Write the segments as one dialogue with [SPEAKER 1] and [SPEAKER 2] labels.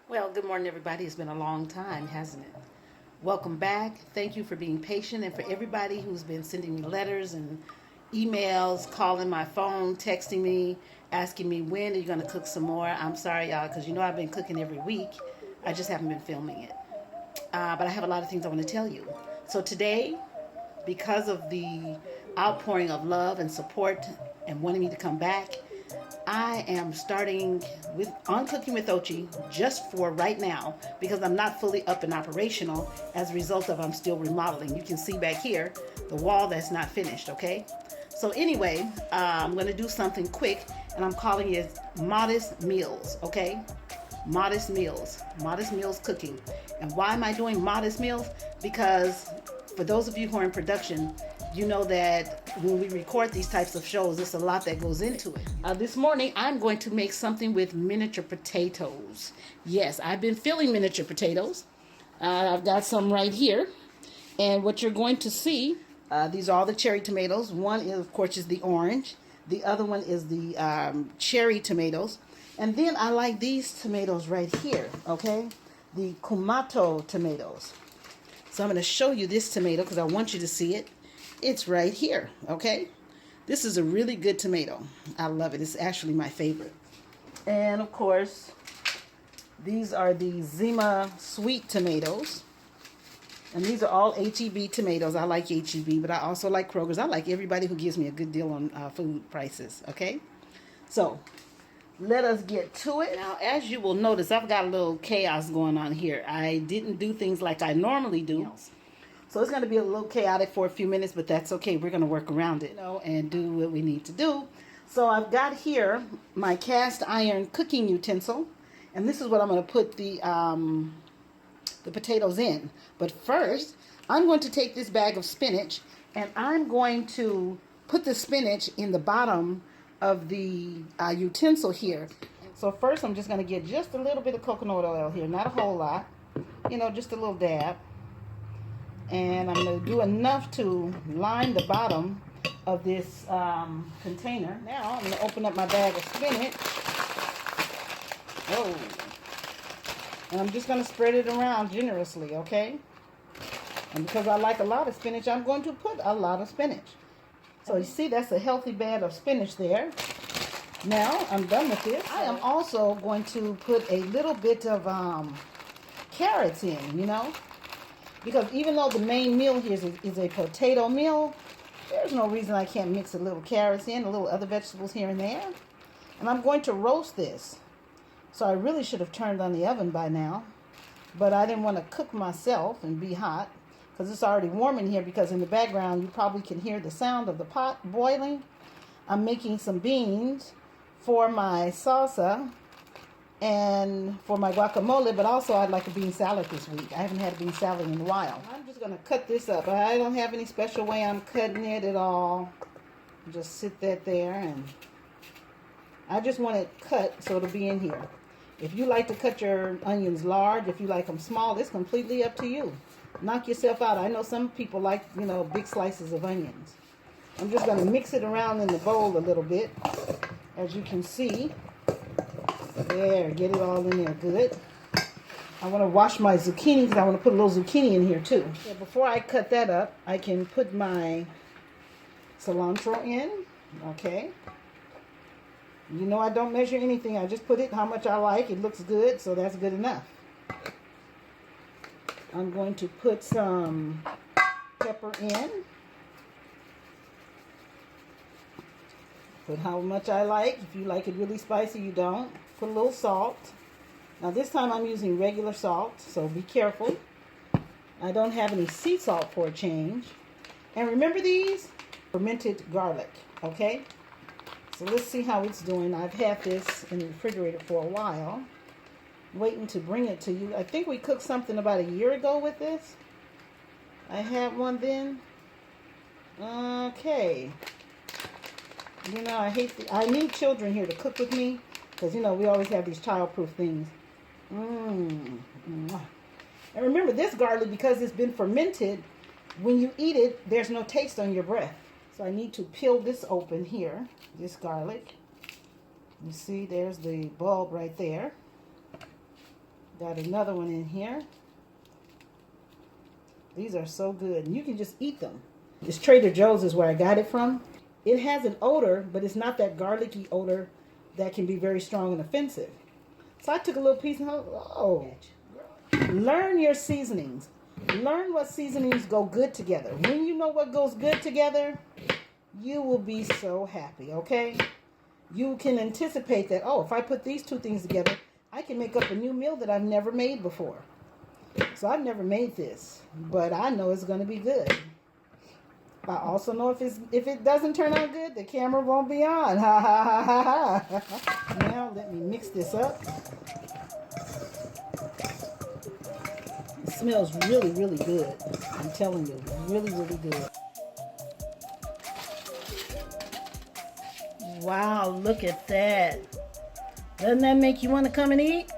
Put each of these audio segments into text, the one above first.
[SPEAKER 1] Well, good morning, everybody. It's been a long time, hasn't it? Welcome back. Thank you for being patient, and for everybody who's been sending me letters and emails, calling my phone, texting me, asking me when are you going to cook some more. I'm sorry, y'all, because you know I've been cooking every week. I just haven't been filming it. But I have a lot of things I want to tell you. So today, because of the outpouring of love and support and wanting me to come back, I am starting on Cooking with Ochi just for right now because I'm not fully up and operational as a result of I'm still remodeling. You can see back here the wall that's not finished, okay? So anyway, I'm going to do something quick and I'm calling it Modest Meals, okay? Modest Meals cooking. And why am I doing modest meals? Because for those of you who are in production, you know that when we record these types of shows, there's a lot that goes into it. This morning, I'm going to make something with miniature potatoes. Yes, I've been filling miniature potatoes. I've got some right here. And what you're going to see, these are all the cherry tomatoes. One, is, of course, is the orange. The other one is the cherry tomatoes. And then I like these tomatoes right here, okay? The Kumato tomatoes. So I'm going to show you this tomato because I want you to see it. It's right here, okay? This is a really good tomato. I love it. It's actually my favorite. And of course, these are the Zima sweet tomatoes. And these are all H-E-B tomatoes. I like H-E-B, but I also like Kroger's. I like everybody who gives me a good deal on food prices, okay? So, let us get to it. Now, as you will notice, I've got a little chaos going on here. I didn't do things like I normally do. So it's going to be a little chaotic for a few minutes, but that's okay. We're going to work around it, and do what we need to do. So I've got here my cast iron cooking utensil, and this is what I'm going to put the potatoes in. But first, I'm going to take this bag of spinach, and I'm going to put the spinach in the bottom of the utensil here. So first, I'm just going to get just a little bit of coconut oil here, not a whole lot, just a little dab. And I'm going to do enough to line the bottom of this container. Now I'm going to open up my bag of spinach. Oh. And I'm just going to spread it around generously, okay? And because I like a lot of spinach, I'm going to put a lot of spinach. So you see, that's a healthy bed of spinach there. Now I'm done with this. I am also going to put a little bit of carrots in, Because even though the main meal here is a potato meal, there's no reason I can't mix a little carrots in, a little other vegetables here and there. And I'm going to roast this. So I really should have turned on the oven by now. But I didn't want to cook myself and be hot. Because it's already warm in here, because in the background you probably can hear the sound of the pot boiling. I'm making some beans for my salsa and for my guacamole, but also I'd like a bean salad this week. I haven't had a bean salad in a while. I'm just going to cut this up. I don't have any special way I'm cutting it at all. Just sit that there, and I just want it cut so it'll be in here. If you like to cut your onions large, if you like them small, it's completely up to you. Knock yourself out. I know some people like, big slices of onions. I'm just going to mix it around in the bowl a little bit, as you can see. There, get it all in there good. I want to wash my zucchini because I want to put a little zucchini in here too. So before I cut that up, I can put my cilantro in. Okay. I don't measure anything. I just put it how much I like. It looks good, so that's good enough. I'm going to put some pepper in. Put how much I like. If you like it really spicy, you don't. Put a little salt. Now this time I'm using regular salt, so be careful. I don't have any sea salt for a change. And remember these? Fermented garlic, okay? So let's see how it's doing. I've had this in the refrigerator for a while, waiting to bring it to you. I think we cooked something about a year ago with this. I had one then. Okay. I need children here to cook with me, because, we always have these child-proof things. And remember, this garlic, because it's been fermented, when you eat it, there's no taste on your breath. So I need to peel this open here, this garlic. You see, there's the bulb right there. Got another one in here. These are so good. And you can just eat them. This Trader Joe's is where I got it from. It has an odor, but it's not that garlicky odor that can be very strong and offensive. So I took a little piece and learn your seasonings. Learn what seasonings go good together. When you know what goes good together, you will be so happy, okay? You can anticipate that, oh, if I put these two things together, I can make up a new meal that I've never made before. So I've never made this, but I know it's going to be good. I also know if it doesn't turn out good, the camera won't be on. Ha ha ha ha ha. Now let me mix this up. It smells really, really good. I'm telling you, really, really good. Wow, look at that. Doesn't that make you want to come and eat?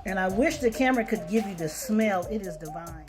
[SPEAKER 1] And I wish the camera could give you the smell. It is divine.